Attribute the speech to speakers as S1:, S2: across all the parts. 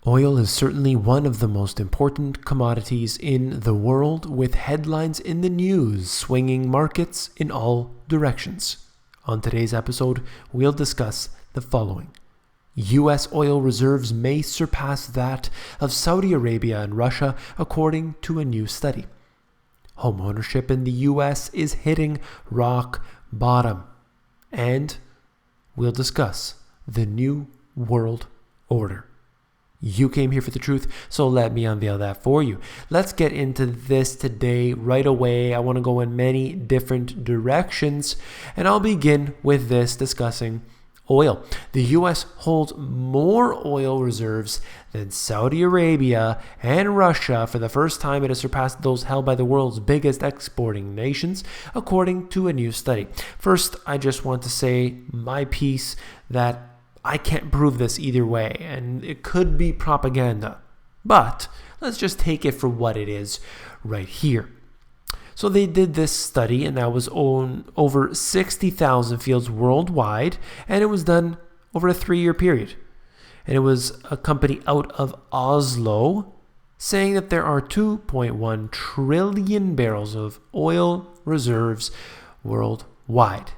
S1: Oil is certainly one of the most important commodities in the world, with headlines in the news swinging markets in all directions. On today's episode, we'll discuss the following. U.S. oil reserves may surpass that of Saudi Arabia and Russia, according to a new study. Home ownership in the U.S. is hitting rock bottom. And we'll discuss the new world order. You came here for the truth, so let me unveil that for you. Let's get into this today right away. I want to go in many different directions, and I'll begin with this discussing oil. The U.S. holds more oil reserves than Saudi Arabia and Russia. For the first time, it has surpassed those held by the world's biggest exporting nations, according to a new study. First, I just want to say my piece that I can't prove this either way, and it could be propaganda. But let's just take it for what it is right here. So they did this study, and that was on over 60,000 fields worldwide, and it was done over a 3-year period. And it was a company out of Oslo saying that there are 2.1 trillion barrels of oil reserves worldwide.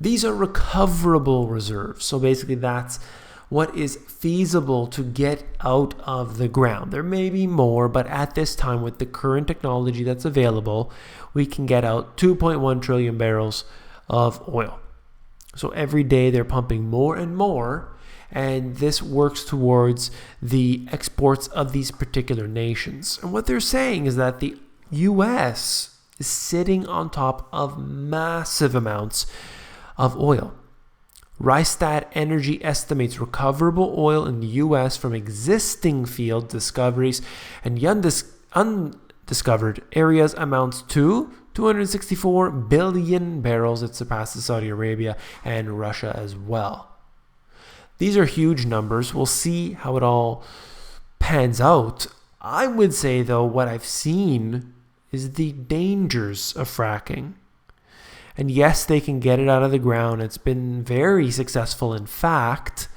S1: These are recoverable reserves. So basically that's what is feasible to get out of the ground. There may be more, but at this time, with the current technology that's available, we can get out 2.1 trillion barrels of oil. So every day they're pumping more and more, and this works towards the exports of these particular nations. And what they're saying is that the U.S. is sitting on top of massive amounts of oil. Rystad Energy estimates recoverable oil in the U.S. from existing field discoveries and undiscovered areas amounts to 264 billion barrels. It surpasses Saudi Arabia and Russia as well. These are huge numbers. We'll see how it all pans out. I would say, though, what I've seen is the dangers of fracking. And yes, they can get it out of the ground. It's been very successful, in fact.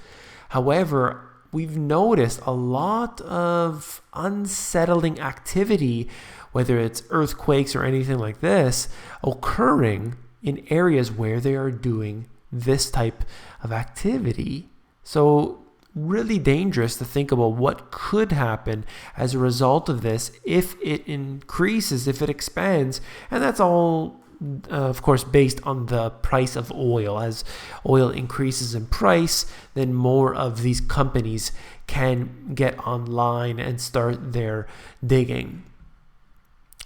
S1: However, we've noticed a lot of unsettling activity, whether it's earthquakes or anything like this, occurring in areas where they are doing this type of activity. So really dangerous to think about what could happen as a result of this if it increases, if it expands. And that's all of course, based on the price of oil. As oil increases in price, then more of these companies can get online and start their digging.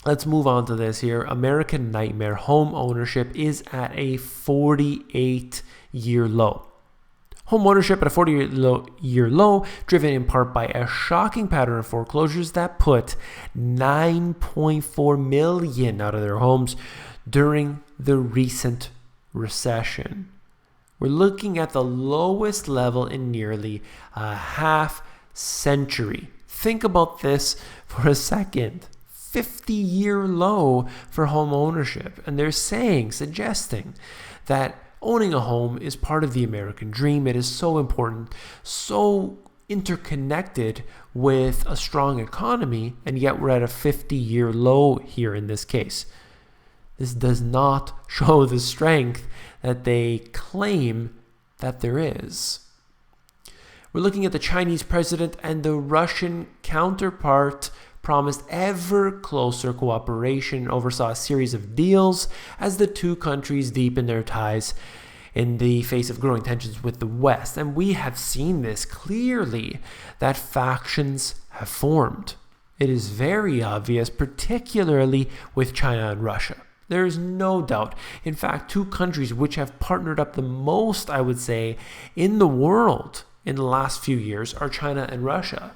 S1: Let's move on to this here. American Nightmare home ownership is at a 48-year low. Home ownership at a 40-year low, driven in part by a shocking pattern of foreclosures that put 9.4 million out of their homes during the recent recession. We're looking at the lowest level in nearly a half century. Think about this for a second. 50-year low for home ownership. And they're suggesting that owning a home is part of the American dream. It is so important, so interconnected with a strong economy, and yet we're at a 50-year low here in this case. This does not show the strength that they claim that there is. We're looking at the Chinese president and the Russian counterpart promised ever closer cooperation, oversaw a series of deals as the two countries deepen their ties in the face of growing tensions with the West. And we have seen this clearly, that factions have formed. It is very obvious, particularly with China and Russia. There is no doubt. In fact, two countries which have partnered up the most, I would say, in the world in the last few years are China and Russia.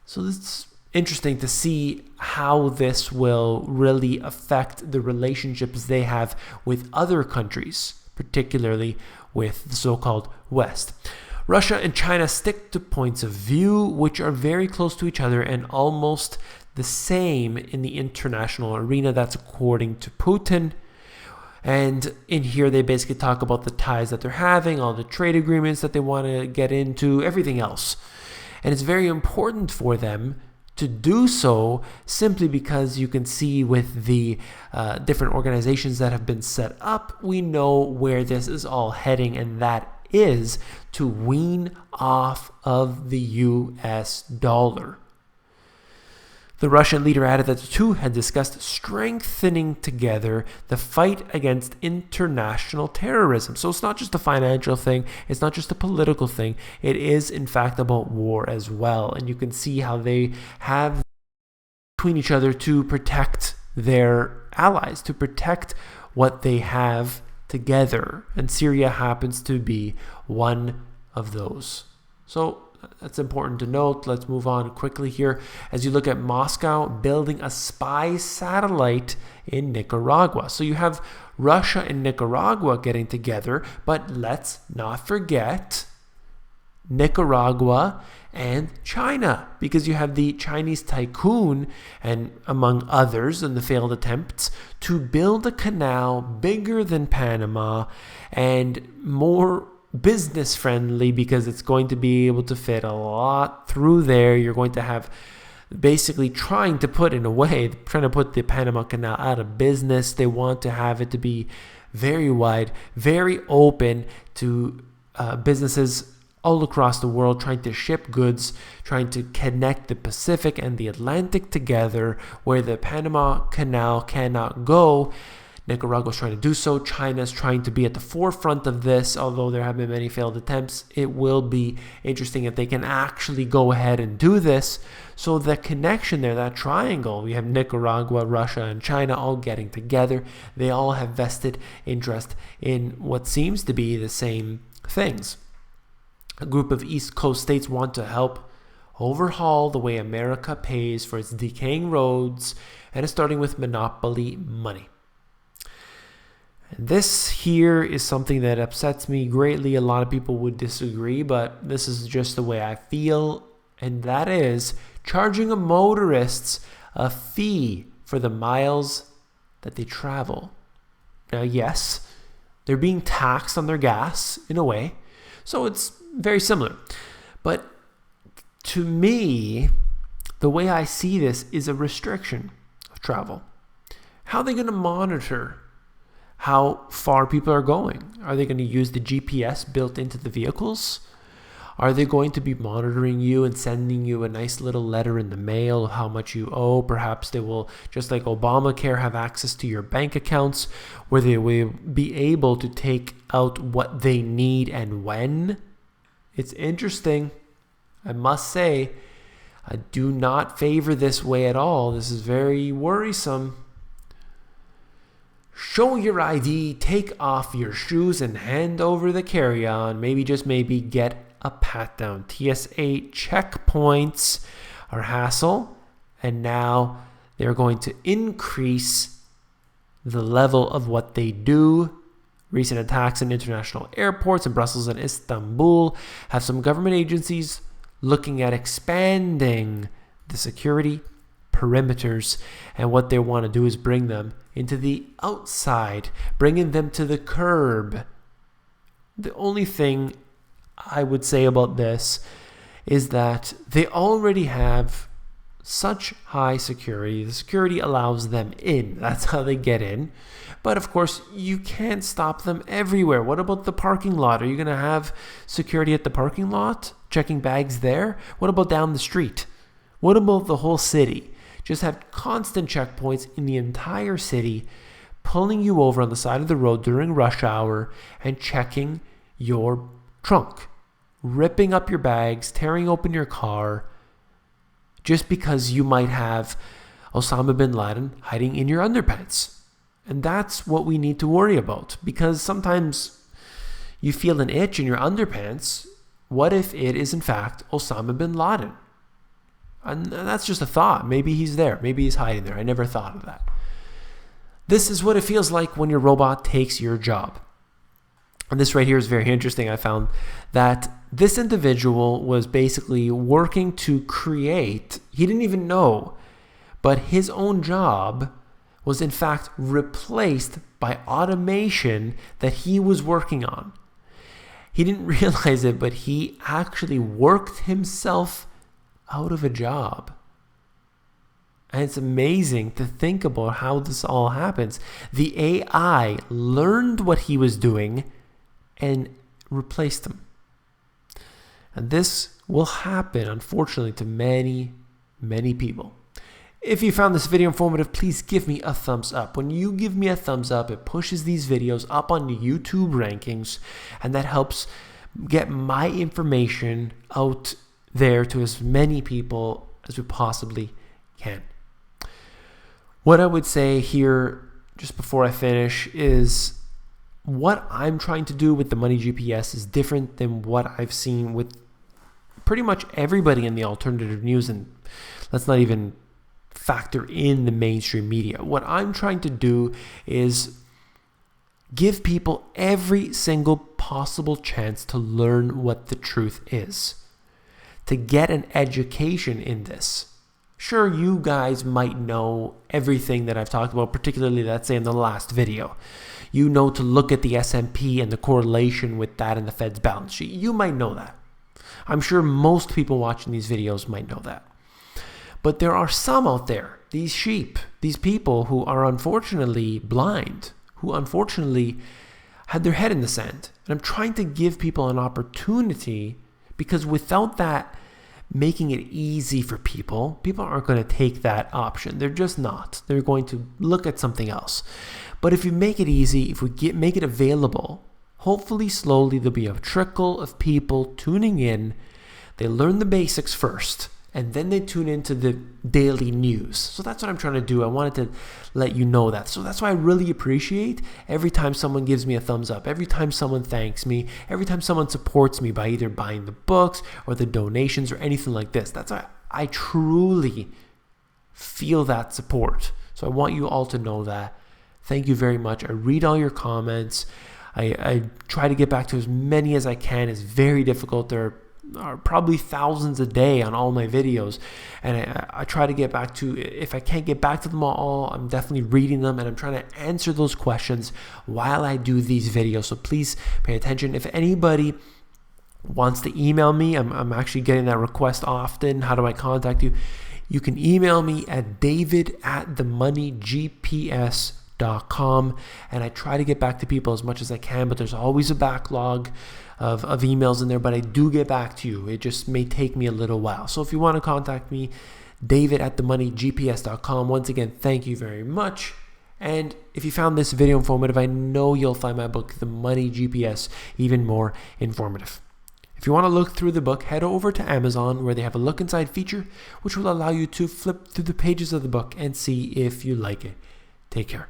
S1: So it's interesting to see how this will really affect the relationships they have with other countries, particularly with the so-called West. Russia and China stick to points of view which are very close to each other and almost the same in the international arena. That's according to Putin. And in here, they basically talk about the ties that they're having, all the trade agreements that they want to get into, everything else. And it's very important for them to do so simply because you can see with the different organizations that have been set up, we know where this is all heading, and that is to wean off of the US dollar. The Russian leader added that the two had discussed strengthening together the fight against international terrorism. So it's not just a financial thing, it's not just a political thing, it is in fact about war as well. And you can see how they have between each other to protect their allies, to protect what they have together. And Syria happens to be one of those. So that's important to note. Let's move on quickly here. As you look at Moscow building a spy satellite in Nicaragua. So you have Russia and Nicaragua getting together, but let's not forget Nicaragua and China, because you have the Chinese Tycoon, and among others, in the failed attempts to build a canal bigger than Panama and more business friendly, because it's going to be able to fit a lot through there. You're going to have basically trying to put the Panama Canal out of business. They want to have it to be very wide, very open to businesses all across the world, trying to ship goods, trying to connect the Pacific and the Atlantic together where the Panama Canal cannot go. Nicaragua's trying to do so. China's trying to be at the forefront of this, although there have been many failed attempts. It will be interesting if they can actually go ahead and do this. So the connection there, that triangle, we have Nicaragua, Russia, and China all getting together. They all have vested interest in what seems to be the same things. A group of East Coast states want to help overhaul the way America pays for its decaying roads, and it's starting with monopoly money. And this here is something that upsets me greatly. A lot of people would disagree, but this is just the way I feel, and that is charging motorists a fee for the miles that they travel. Now, yes, they're being taxed on their gas in a way, so it's very similar. But to me, the way I see this is a restriction of travel. How are they going to monitor how far people are going? Are they going to use the GPS built into the vehicles? Are they going to be monitoring you and sending you a nice little letter in the mail of how much you owe? Perhaps they will, just like Obamacare, have access to your bank accounts where they will be able to take out what they need and when. It's interesting. I must say, I do not favor this way at all. This is very worrisome. Show your ID, take off your shoes, and hand over the carry-on. Maybe, just maybe, get a pat-down. TSA checkpoints are hassle, and now they're going to increase the level of what they do. Recent attacks in international airports in Brussels and Istanbul have some government agencies looking at expanding the security perimeters, and what they want to do is bring them into the outside, bringing them to the curb. The only thing I would say about this is that they already have such high security. The security allows them in. That's how they get in. But of course, you can't stop them everywhere. What about the parking lot? Are you going to have security at the parking lot, checking bags there? What about down the street? What about the whole city? Just have constant checkpoints in the entire city, pulling you over on the side of the road during rush hour and checking your trunk, ripping up your bags, tearing open your car, just because you might have Osama bin Laden hiding in your underpants. And that's what we need to worry about, because sometimes you feel an itch in your underpants. What if it is in fact Osama bin Laden? And that's just a thought. Maybe he's there. Maybe he's hiding there. I never thought of that. This is what it feels like when your robot takes your job. And this right here is very interesting. I found that this individual was basically working to create, he didn't even know, but his own job was in fact replaced by automation that he was working on. He didn't realize it, but he actually worked himself out of a job. And it's amazing to think about how this all happens. The AI learned what he was doing and replaced him. And this will happen, unfortunately, to many, many people. If you found this video informative, please give me a thumbs up. When you give me a thumbs up, it pushes these videos up on the YouTube rankings, and that helps get my information out there to as many people as we possibly can. What I would say here, just before I finish, is what I'm trying to do with the Money GPS is different than what I've seen with pretty much everybody in the alternative news, and let's not even factor in the mainstream media. What I'm trying to do is give people every single possible chance to learn what the truth is, to get an education in this. Sure, you guys might know everything that I've talked about, particularly, let's say, in the last video. You know to look at the S&P and the correlation with that and the Fed's balance sheet. You might know that. I'm sure most people watching these videos might know that. But there are some out there, these sheep, these people who are unfortunately blind, who unfortunately had their head in the sand. And I'm trying to give people an opportunity, because without that making it easy for people, people aren't going to take that option. They're just not. They're going to look at something else. But if you make it easy, if we make it available, hopefully slowly there'll be a trickle of people tuning in. They learn the basics first, and then they tune into the daily news. So that's what I'm trying to do. I wanted to let you know that. So that's why I really appreciate every time someone gives me a thumbs up, every time someone thanks me, every time someone supports me by either buying the books or the donations or anything like this. That's why I truly feel that support. So I want you all to know that. Thank you very much. I read all your comments. I try to get back to as many as I can. It's very difficult. There are probably thousands a day on all my videos, and I try to get back to, if I can't get back to them all, I'm definitely reading them, and I'm trying to answer those questions while I do these videos. So please pay attention. If anybody wants to email me, I'm actually getting that request often. How do I contact you? You can email me at david@themoneygps.com, and I try to get back to people as much as I can, but there's always a backlog of emails in there, but I do get back to you. It just may take me a little while. So if you want to contact me, david@themoneygps.com. Once again, thank you very much. And if you found this video informative, I know you'll find my book, The Money GPS, even more informative. If you want to look through the book, head over to Amazon, where they have a look inside feature, which will allow you to flip through the pages of the book and see if you like it. Take care.